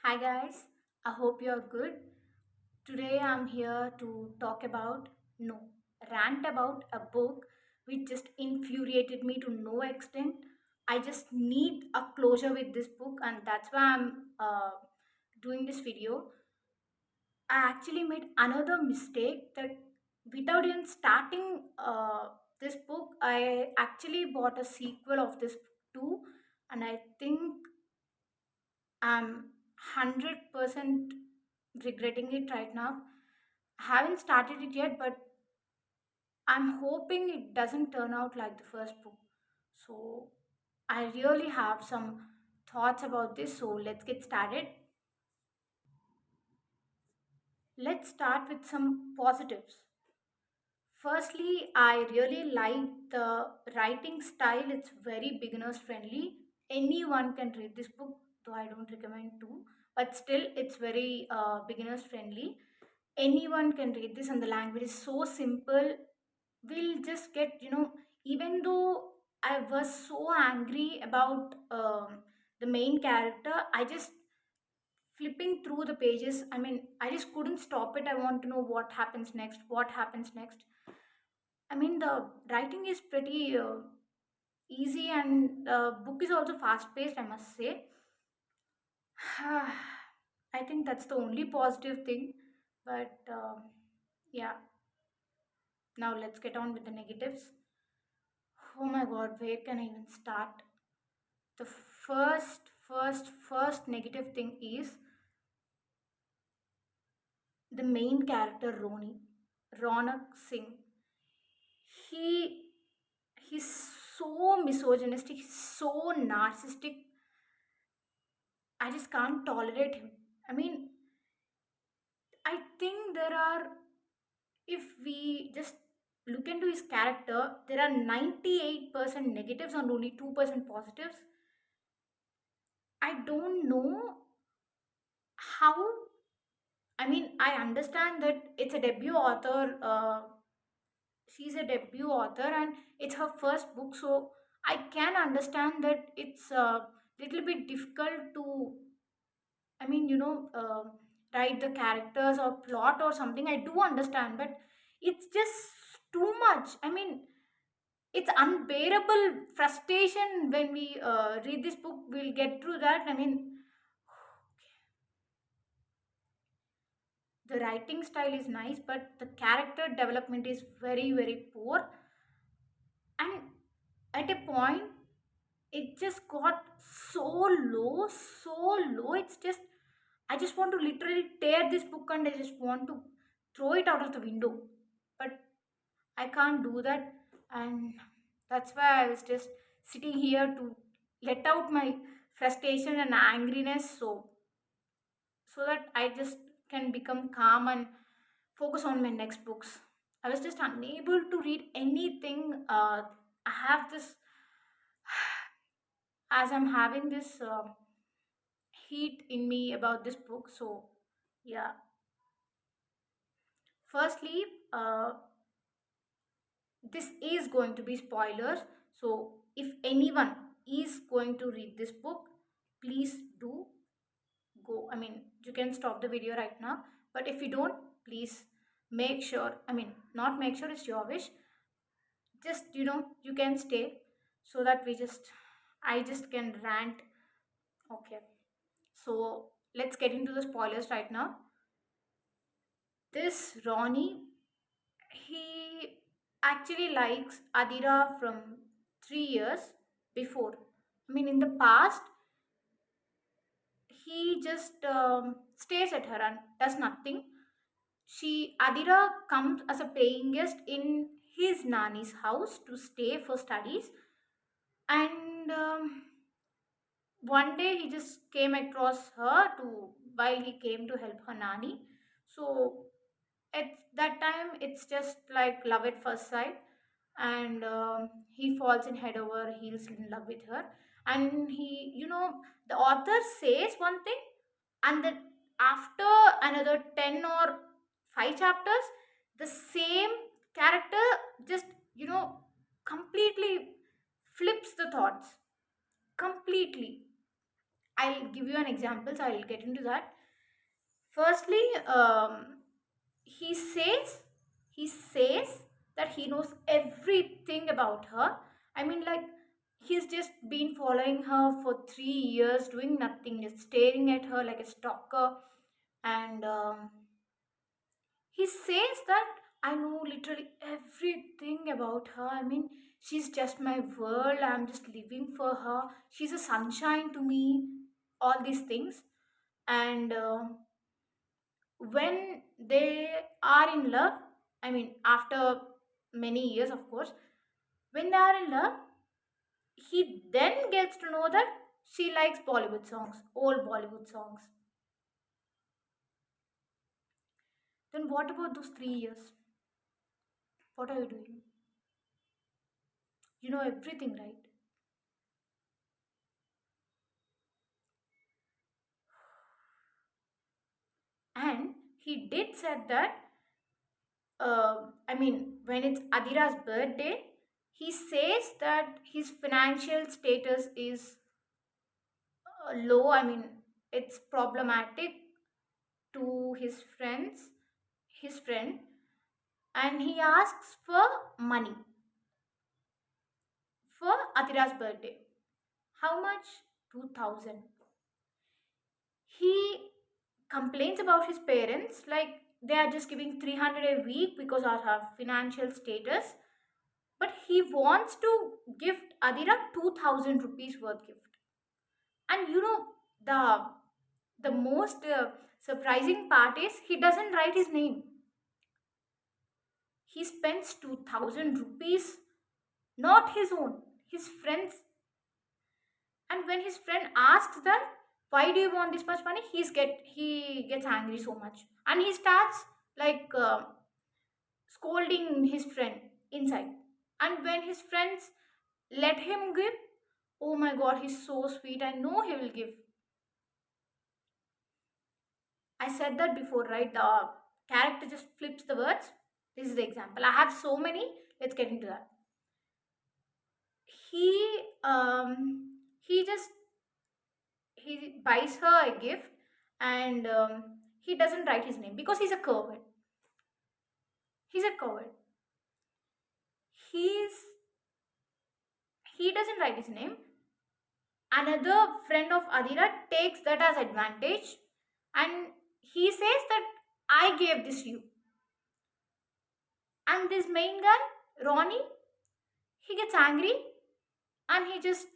Hi guys, I hope you're good. Today I'm here to talk about, no, rant about a book which just infuriated me to no extent. I just need a closure with this book, and that's why I'm doing this video. I actually made another mistake that without even starting this book, I actually bought a sequel of this too, and I think I'm 100% regretting it right now. I haven't started it yet, but I'm hoping it doesn't turn out like the first book. So I really have some thoughts about this. So let's get started. Let's start with some positives. Firstly, I really like the writing style. It's very beginners friendly. Anyone can read this book, though I don't recommend to, but still, it's very beginners friendly. Anyone can read this, and the language is so simple. We'll just get, even though I was so angry about the main character, I just flipping through the pages. I mean, I just couldn't stop it. I want to know what happens next, what happens next. I mean, the writing is pretty easy, and the book is also fast paced, I must say. I think that's the only positive thing. But yeah, now let's get on with the negatives. Oh my god, where can I even start? The first negative thing is the main character Ronak Singh. He he's so misogynistic, he's so narcissistic. I just can't tolerate him. I mean, I think there are, if we just look into his character, there are 98% negatives and only 2% positives. I don't know how. I mean, I understand that it's a debut author. She's a debut author, and it's her first book, so I can understand that it's a little bit difficult to. I mean, write the characters or plot or something. I do understand, but it's just too much. I mean, it's unbearable frustration when we read this book. We'll get through that. I mean, the writing style is nice, but the character development is very, very poor. And at a point, it just got so so low. It's just, I just want to literally tear this book and I just want to throw it out of the window. But I can't do that. And that's why I was just sitting here to let out my frustration and angriness, so that I just can become calm and focus on my next books. I was just unable to read anything. I have this, as I'm having this heat in me about this book. So, yeah. Firstly, this is going to be spoilers. So, if anyone is going to read this book, please do go. I mean, you can stop the video right now. But if you don't, please make sure. I mean, not make sure, it's your wish. Just, you can stay so that I just can rant. Okay. So, let's get into the spoilers right now. This Ronnie, he actually likes Adira from 3 years before. I mean, in the past, he just stares at her and does nothing. Adira comes as a paying guest in his nanny's house to stay for studies, and one day he just came across her to while he came to help her nanny. So at that time, it's just like love at first sight, and he falls in head over heels in love with her. And the author says one thing, and then after another 10 or 5 chapters, the same character just, you know completely flips the thoughts completely. I'll give you an example, so I'll get into that. Firstly, he says he says that he knows everything about her. I mean, like, he's just been following her for 3 years, doing nothing, just staring at her like a stalker. And he says that I know literally everything about her. I mean, she's just my world. I'm just living for her. She's a sunshine to me. All these things. And when they are in love, I mean, after many years, of course, when they are in love, he then gets to know that she likes Bollywood songs, old Bollywood songs. Then what about those 3 years? What are you doing? You know everything, right? And he did said that, I mean, when it's Adira's birthday, he says that his financial status is low. I mean, it's problematic to his friend, and he asks for money for Adira's birthday. How much? 2000. He complains about his parents like they are just giving 300 a week because of her financial status, but he wants to gift Adira 2000 rupees worth gift. And you know, the most surprising part is he doesn't write his name. He spends 2000 rupees, not his own, his friends. And when his friend asks that, why do you want this much money, he gets angry so much, and he starts like scolding his friend inside. And when his friends let him give, oh my god, he's so sweet, I know he will give. I said that before, right? The character just flips the words. This is the example. I have so many. Let's get into that. He just he buys her a gift, and he doesn't write his name because he's a coward. He's a coward. He's he doesn't write his name. Another friend of Adira takes that as advantage, and he says that I gave this you. And this main guy, Ronnie, he gets angry, and he just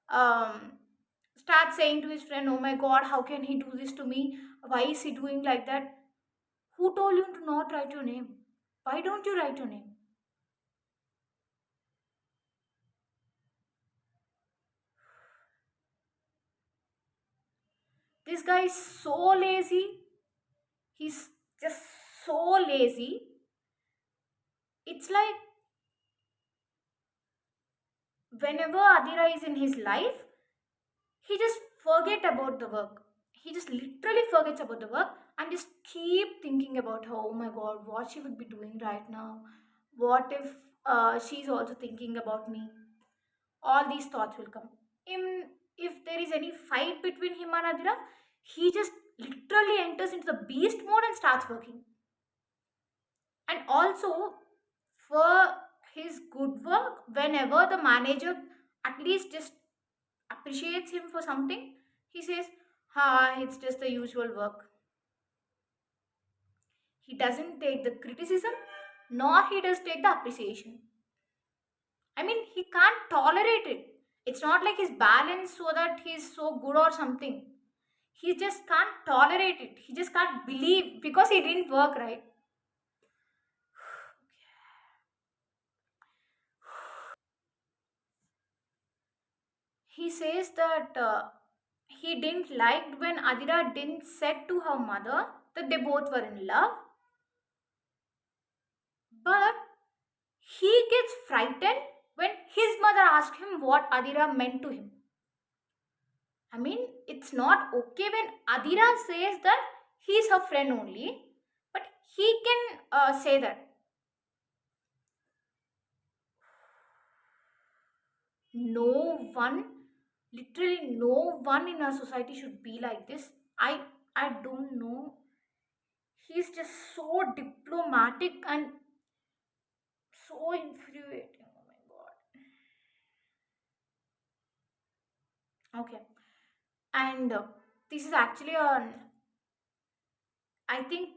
um, starts saying to his friend, oh my god, how can he do this to me? Why is he doing like that? Who told you to not write your name? Why don't you write your name? This guy is so lazy. He's just so lazy. It's like whenever Adira is in his life, he just forget about the work. He just literally forgets about the work and just keep thinking about her. Oh my god, what she would be doing right now? What if she's also thinking about me? All these thoughts will come. In If there is any fight between him and Adira, he just literally enters into the beast mode and starts working. And also, for his good work, whenever the manager at least just appreciates him for something, he says, ha, it's just the usual work. He doesn't take the criticism, nor he does take the appreciation. I mean, he can't tolerate it. It's not like he's balanced so that he's so good or something. He just can't tolerate it. He just can't believe because he didn't work right. He says that he didn't like when Adira didn't said to her mother that they both were in love, but he gets frightened when his mother asked him what Adira meant to him. I mean, it's not okay when Adira says that he's her friend only, but he can say that. No one Literally no one in our society should be like this. I don't know. He's just so diplomatic and so infuriating. Oh my god. Okay. And this is actually on, I think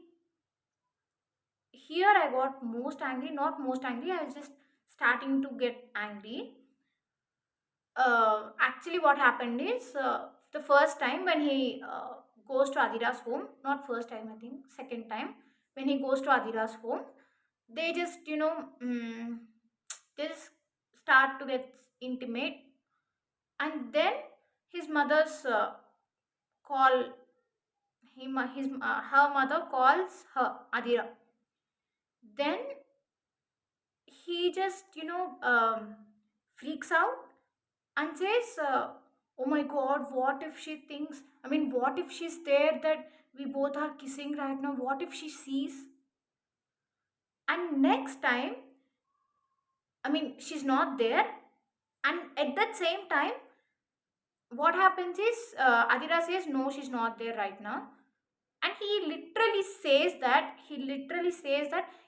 here I got most angry, not most angry, I was just starting to get angry. Actually, what happened is, the first time when he goes to Adira's home, not first time, I think, second time, when he goes to Adira's home, they just, they just start to get intimate, and then his mother's call her mother calls her Adira. Then he just, freaks out and says, oh my god, what if she thinks, I mean, what if she's there that we both are kissing right now? What if she sees? And next time, I mean, she's not there. And at that same time, what happens is, Adira says, no, she's not there right now. And he literally says that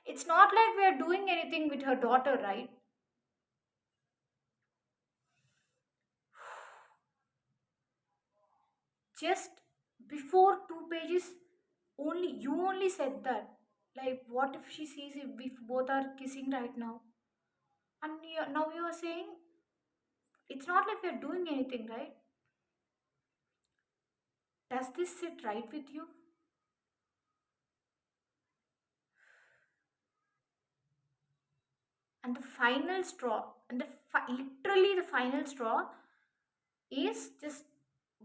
it's not like we are doing anything with her daughter, right? Just before 2 pages, only you only said that. Like, what if she sees if we both are kissing right now? And now you are saying it's not like we're doing anything, right? Does this sit right with you? And the final straw, and literally the final straw is just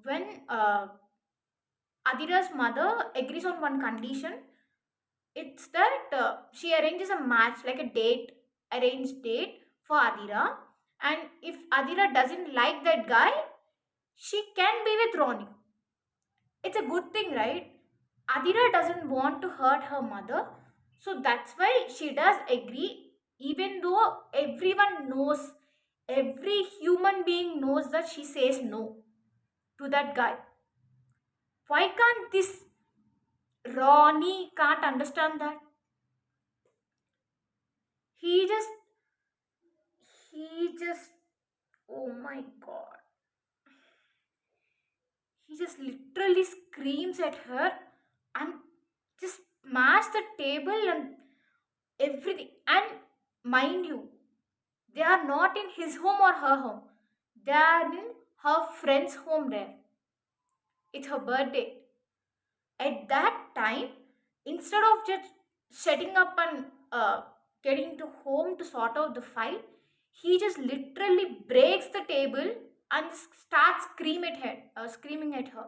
when Adira's mother agrees on one condition. It's that she arranges a match, like a date, arranged date for Adira. And if Adira doesn't like that guy, she can be with Ronnie. It's a good thing, right? Adira doesn't want to hurt her mother, so that's why she does agree, even though everyone knows, every human being knows that she says no to that guy. Why can't this Ronnie can't understand that? He just, he just, oh my god. He just literally screams at her and just smash the table and everything. And mind you, they are not in his home or her home. They are in her friend's home there. It's her birthday. At that time, instead of just setting up and getting to home to sort out the fight, he just literally breaks the table and starts screaming at her.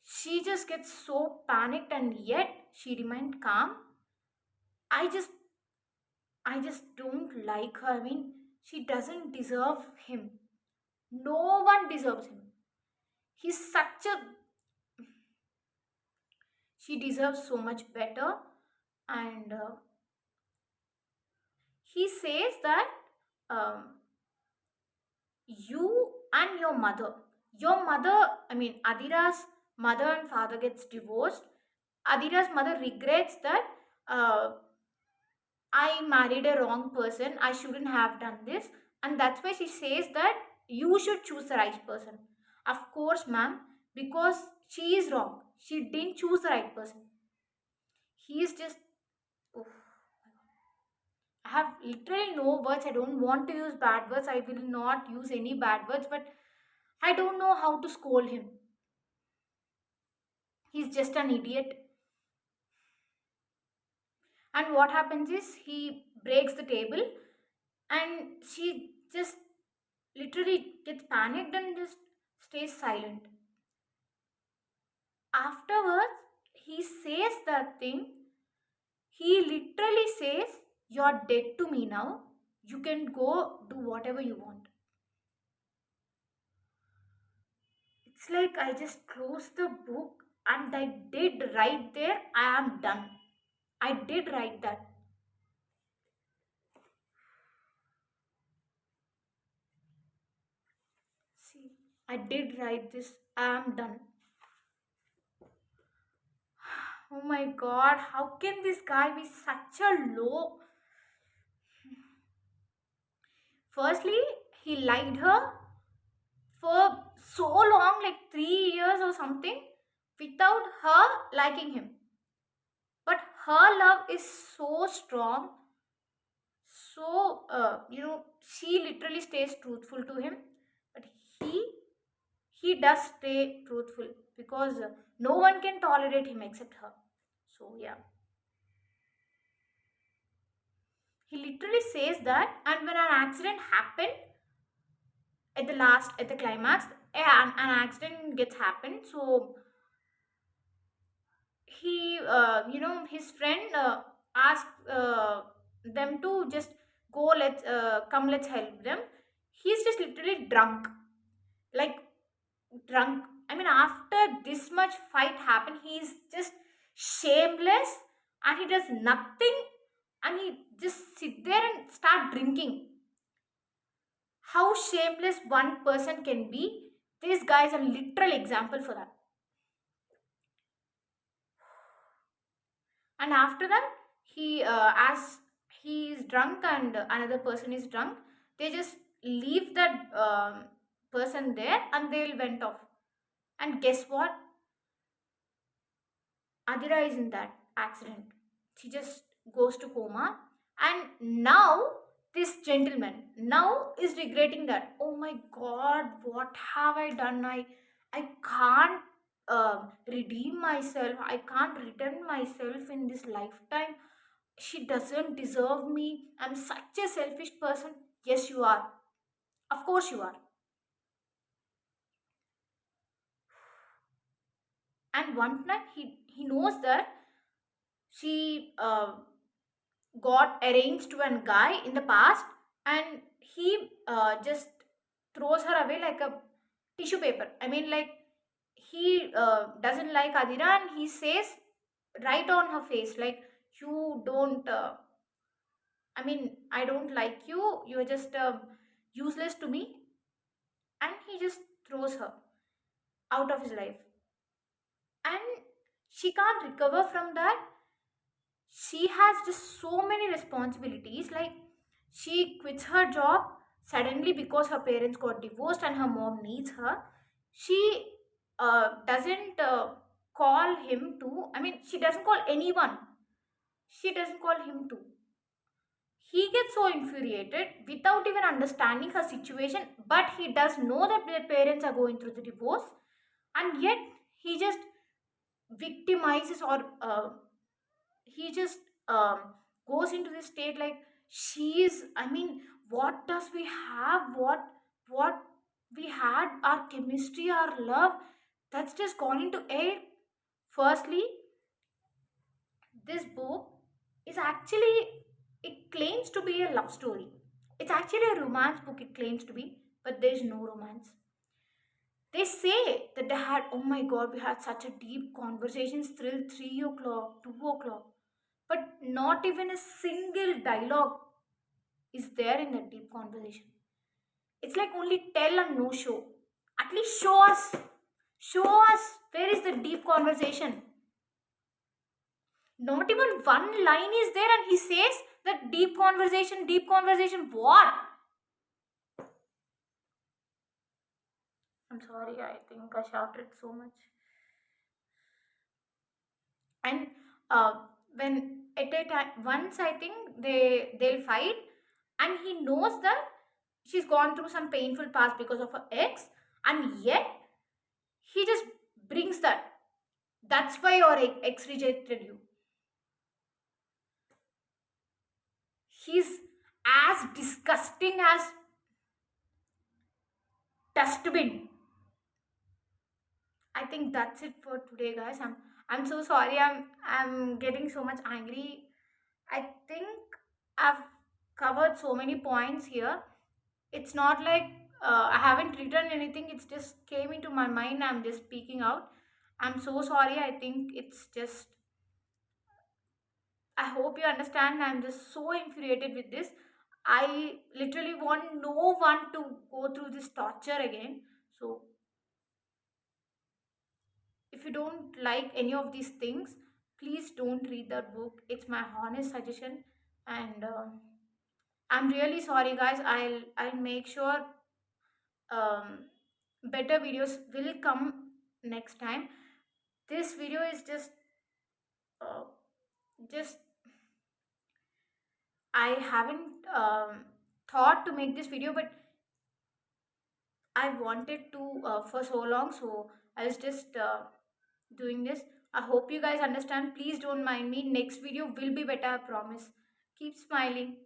She just gets so panicked, and yet she remained calm. I just i just don't like her. I mean, she doesn't deserve him. No one deserves him. He's such a She deserves so much better. And he says that, um, you and your mother, I mean, Adira's mother and father gets divorced. Adira's mother regrets that, uh, I married a wrong person. I shouldn't have done this. And that's why she says that you should choose the right person. Of course, ma'am, because she is wrong. She didn't choose the right person. He is just. Oof. I have literally no words. I don't want to use bad words. I will not use any bad words, but I don't know how to scold him. He's just an idiot. And what happens is he breaks the table, and she just literally gets panicked and just stays silent. Afterwards, he says that thing. He literally says, you're dead to me now. You can go do whatever you want. It's like I just closed the book and I did right there. I am done. I did write that. See. I did write this. I'm done. Oh my god, how can this guy be such a low? Firstly, he liked her for so long, like 3 years or something, without her liking him. But her love is so strong, so she literally stays truthful to him. But he he does stay truthful because no one can tolerate him except her. So yeah, he literally says that, and when an accident happened at the climax, an accident gets happened. So his friend asked them to just go, let's help them. He's just literally drunk, like drunk. I mean, after this much fight happened, he's just shameless, and he does nothing, and he just sit there and start drinking. How shameless one person can be, this guy is a literal example for that. And after that, as he is drunk and another person is drunk, they just leave that person there and they'll went off. And guess what? Adira is in that accident. She just goes to coma, and now this gentleman now is regretting that. Oh my God, what have I done? I can't redeem myself. I can't return myself in this lifetime. She doesn't deserve me. I'm such a selfish person. Yes, you are. Of course, you are. And one night he knows that she got arranged to a guy in the past, and he just throws her away like a tissue paper. I mean, like, he doesn't like Adira, and he says right on her face, like, you don't I mean, I don't like you, you're just useless to me. And he just throws her out of his life, and she can't recover from that. She has just so many responsibilities. Like, she quits her job suddenly because her parents got divorced and her mom needs her. She doesn't call him to, I mean, she doesn't call anyone, she doesn't call him to. He gets so infuriated without even understanding her situation, but he does know that their parents are going through the divorce, and yet he just victimizes, or he just goes into this state like, she is, I mean, what does we have, what we had, our chemistry, our love, that's just gone into air. Firstly, this book is actually, it claims to be a love story. It's actually a romance book, it claims to be, but there's no romance. They say that they had, oh my god, we had such a deep conversations till 3 o'clock, 2 o'clock, but not even a single dialogue is there in that deep conversation. It's like only tell and no show. At least show us. Show us where is the deep conversation. Not even one line is there, and he says that deep conversation, deep conversation. What? I'm sorry, I think I shouted so much. And uh, when at a time, once I think they'll fight, and he knows that she's gone through some painful past because of her ex, and yet he just brings that. That's why your ex rejected you. He's as disgusting as dustbin. I think that's it for today, guys. I'm so sorry. I'm getting so much angry. I think I've covered so many points here. It's not like I haven't written anything. It's just came into my mind. I'm just speaking out. I'm so sorry. I think it's just, I hope you understand. I'm just so infuriated with this. I literally want no one to go through this torture again. So If you don't like any of these things, please don't read that book. It's my honest suggestion. And I'm really sorry, guys. I'll make sure um, better videos will come next time. This video is uh, just I haven't thought to make this video, but I wanted to for so long, so I was just doing this. I hope you guys understand. Please don't mind me. Next video will be better, I promise. Keep smiling.